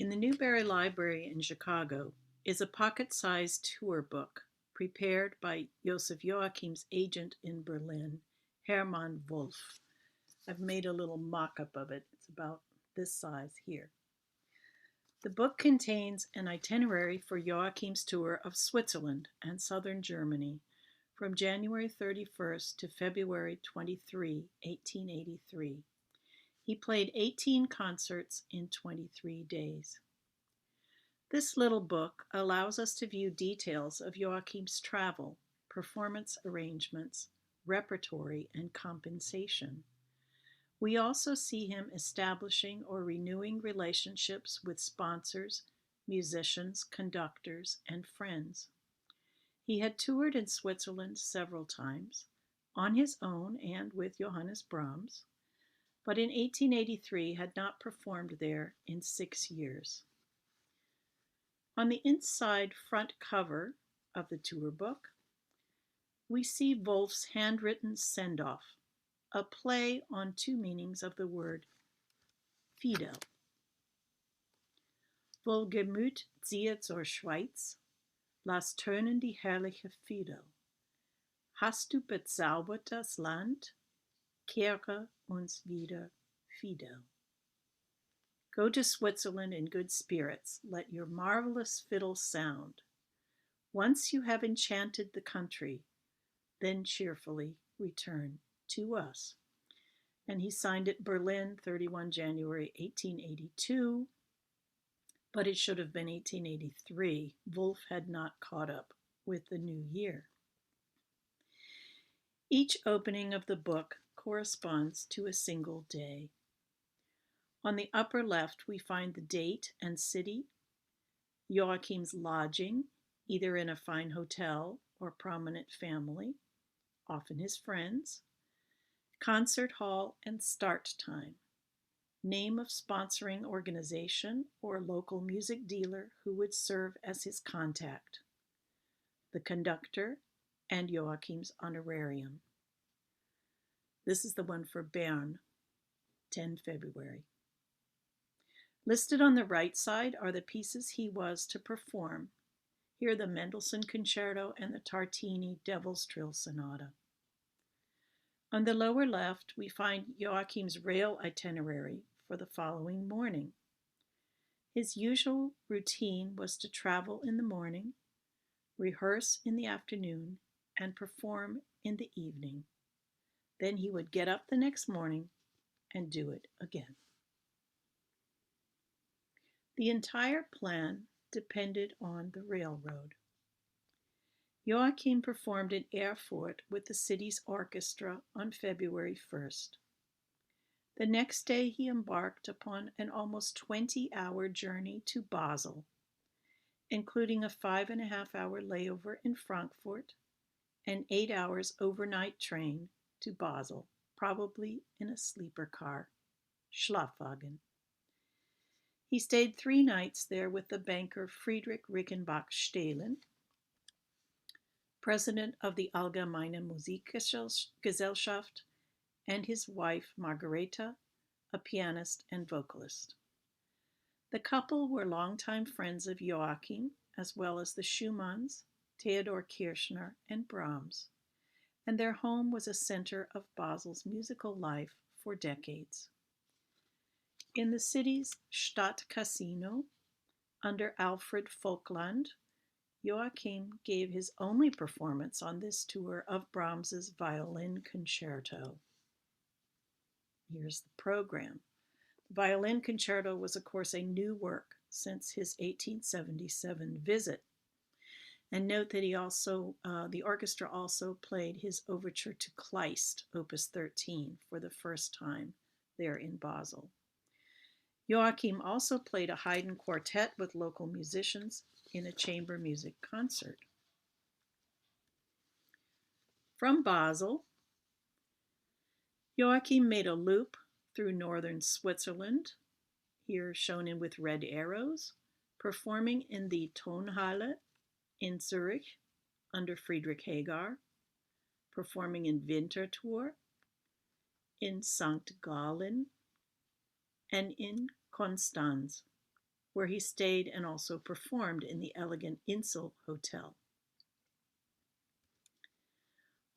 In the Newberry Library in Chicago is a pocket-sized tour book prepared by Joseph Joachim's agent in Berlin, Hermann Wolf. I've made a little mock-up of it. It's about this size here. The book contains an itinerary for Joachim's tour of Switzerland and southern Germany from January 31st to February 23, 1883. He played 18 concerts in 23 days. This little book allows us to view details of Joachim's travel, performance arrangements, repertory, and compensation. We also see him establishing or renewing relationships with sponsors, musicians, conductors, and friends. He had toured in Switzerland several times, on his own and with Johannes Brahms, but in 1883 had not performed there in 6 years. On the inside front cover of the tour book, we see Wolf's handwritten send-off, a play on two meanings of the word Fidel. Wohlgemut ziehe zur Schweiz, lass tönen die herrliche Fidel. Hast du bezaubert das Land? Kehre uns wieder, Fidel. Go to Switzerland in good spirits. Let your marvelous fiddle sound. Once you have enchanted the country, then cheerfully return to us. And he signed it Berlin, 31 January 1882, but it should have been 1883. Wolf had not caught up with the new year. Each opening of the book corresponds to a single day. On the upper left, we find the date and city, Joachim's lodging, either in a fine hotel or prominent family, often his friends, concert hall and start time, name of sponsoring organization or local music dealer who would serve as his contact, the conductor, and Joachim's honorarium. This is the one for Bern, 10 February. Listed on the right side are the pieces he was to perform. Here the Mendelssohn Concerto and the Tartini Devil's Trill Sonata. On the lower left, we find Joachim's rail itinerary for the following morning. His usual routine was to travel in the morning, rehearse in the afternoon, and perform in the evening. Then he would get up the next morning and do it again. The entire plan depended on the railroad. Joachim performed in Erfurt with the city's orchestra on February 1st. The next day he embarked upon an almost 20-hour journey to Basel, including a 5.5-hour layover in Frankfurt and 8 hours overnight train to Basel, probably in a sleeper car, Schlafwagen. He stayed 3 nights there with the banker Friedrich Rickenbach Stehlen, president of the Allgemeine Musikgesellschaft, and his wife Margareta, a pianist and vocalist. The couple were longtime friends of Joachim, as well as the Schumanns, Theodor Kirchner, and Brahms, and their home was a center of Basel's musical life for decades. In the city's Stadtcasino, under Alfred Vogtland, Joachim gave his only performance on this tour of Brahms's violin concerto. Here's the program. The violin concerto was, of course, a new work since his 1877 visit. And note that the orchestra also played his overture to Kleist, Opus 13, for the first time there in Basel. Joachim also played a Haydn quartet with local musicians in a chamber music concert. From Basel, Joachim made a loop through northern Switzerland, here shown in with red arrows, performing in the Tonhalle in Zurich under Friedrich Hagar, performing in Winterthur, in St. Gallen, and in Konstanz. where he stayed and also performed in the elegant Insel Hotel.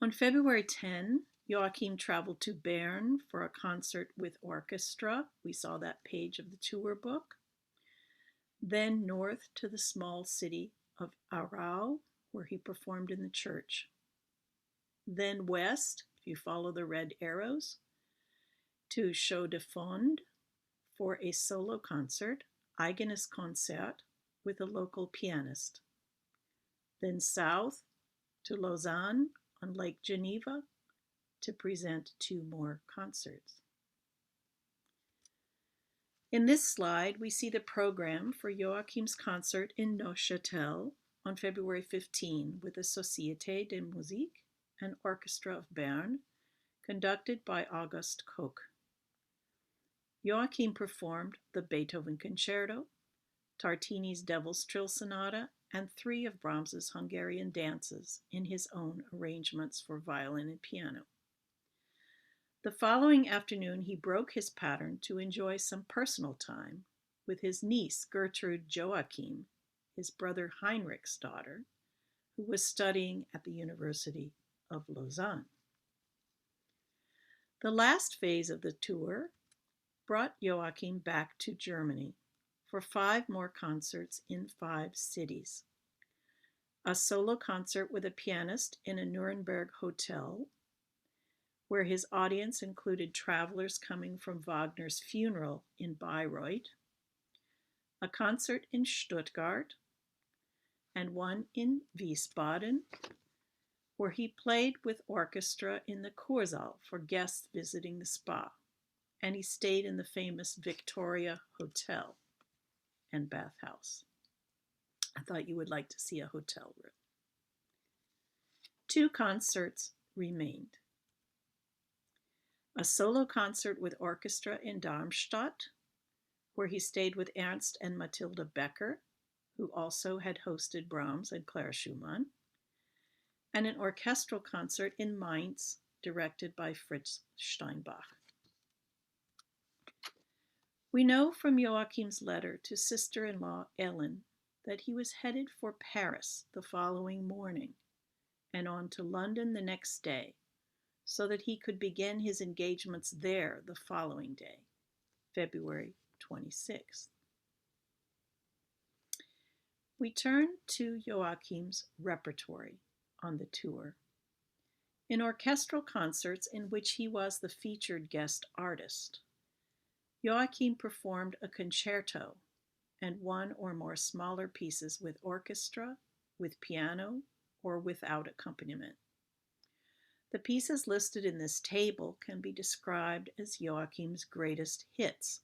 On February 10, Joachim traveled to Bern for a concert with orchestra. We saw that page of the tour book. Then north to the small city of Aarau, where he performed in the church. Then west, if you follow the red arrows, to Chaux de Fonds for a solo concert, Eigenes Konzert, with a local pianist. Then south to Lausanne on Lake Geneva to present 2 more concerts. In this slide, we see the program for Joachim's concert in Neuchâtel on February 15 with the Société de Musique and Orchestra of Bern, conducted by August Koch. Joachim performed the Beethoven Concerto, Tartini's Devil's Trill Sonata, and 3 of Brahms's Hungarian dances in his own arrangements for violin and piano. The following afternoon, he broke his pattern to enjoy some personal time with his niece, Gertrude Joachim, his brother Heinrich's daughter, who was studying at the University of Lausanne. The last phase of the tour brought Joachim back to Germany for 5 more concerts in 5 cities. A solo concert with a pianist in a Nuremberg hotel, where his audience included travelers coming from Wagner's funeral in Bayreuth, a concert in Stuttgart, and one in Wiesbaden, where he played with orchestra in the Kursaal for guests visiting the spa, and he stayed in the famous Victoria Hotel and bathhouse. I thought you would like to see a hotel room. 2 concerts remained. A solo concert with orchestra in Darmstadt, where he stayed with Ernst and Mathilde Becker, who also had hosted Brahms and Clara Schumann, and an orchestral concert in Mainz, directed by Fritz Steinbach. We know from Joachim's letter to sister-in-law Ellen that he was headed for Paris the following morning and on to London the next day, so that he could begin his engagements there the following day, February 26th. We turn to Joachim's repertory on the tour. In orchestral concerts in which he was the featured guest artist, Joachim performed a concerto and 1 or more smaller pieces with orchestra, with piano, or without accompaniment. The pieces listed in this table can be described as Joachim's greatest hits.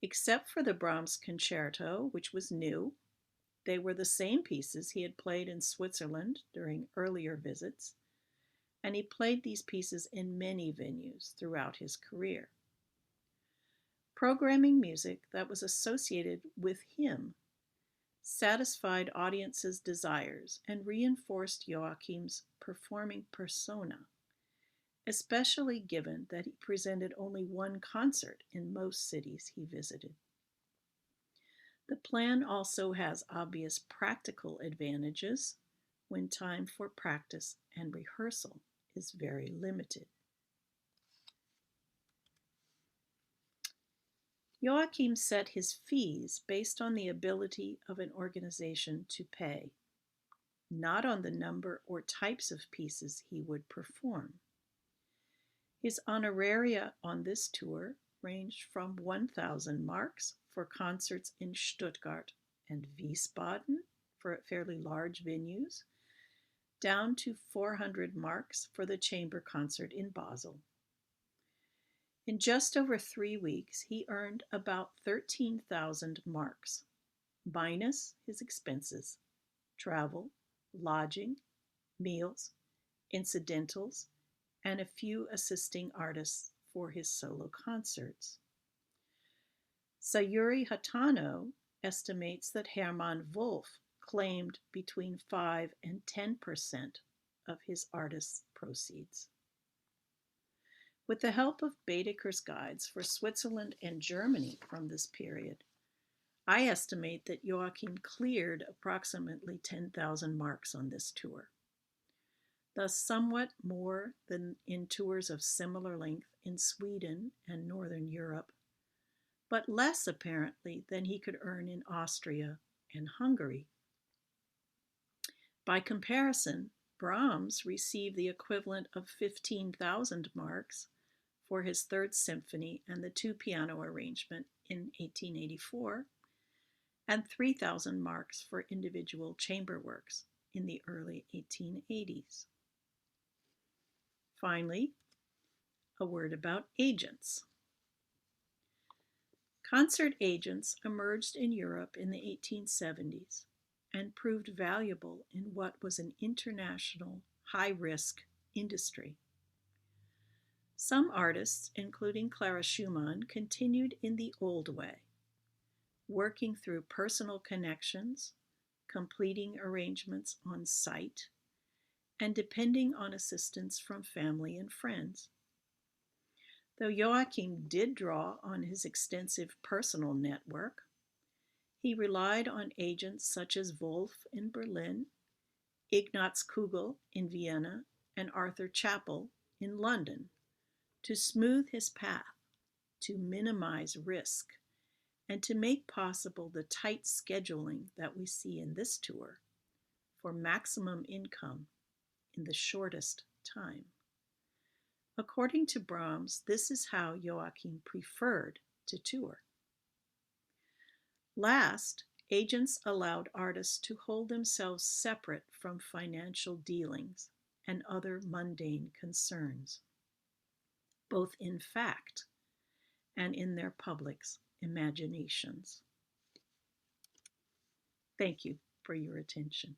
Except for the Brahms Concerto, which was new, they were the same pieces he had played in Switzerland during earlier visits, and he played these pieces in many venues throughout his career. Programming music that was associated with him satisfied audiences' desires and reinforced Joachim's performing persona, especially given that he presented only 1 concert in most cities he visited. The plan also has obvious practical advantages when time for practice and rehearsal is very limited. Joachim set his fees based on the ability of an organization to pay, not on the number or types of pieces he would perform. His honoraria on this tour ranged from 1,000 marks for concerts in Stuttgart and Wiesbaden for fairly large venues, down to 400 marks for the chamber concert in Basel. In just over 3 weeks, he earned about 13,000 marks, minus his expenses, travel, lodging, meals, incidentals, and a few assisting artists for his solo concerts. Sayuri Hatano estimates that Hermann Wolf claimed between 5 and 10% of his artist's proceeds. With the help of Baedeker's guides for Switzerland and Germany from this period, I estimate that Joachim cleared approximately 10,000 marks on this tour, thus somewhat more than in tours of similar length in Sweden and Northern Europe, but less apparently than he could earn in Austria and Hungary. By comparison, Brahms received the equivalent of 15,000 marks for his Third Symphony and the two-piano arrangement in 1884, and 3,000 marks for individual chamber works in the early 1880s. Finally, a word about agents. Concert agents emerged in Europe in the 1870s and proved valuable in what was an international, high-risk industry. Some artists, including Clara Schumann, continued in the old way, working through personal connections, completing arrangements on site, and depending on assistance from family and friends. Though Joachim did draw on his extensive personal network, he relied on agents such as Wolf in Berlin, Ignaz Kugel in Vienna, and Arthur Chappell in London to smooth his path, to minimize risk, and to make possible the tight scheduling that we see in this tour for maximum income in the shortest time. According to Brahms, this is how Joachim preferred to tour. Last, agents allowed artists to hold themselves separate from financial dealings and other mundane concerns, both in fact and in their public's imaginations. Thank you for your attention.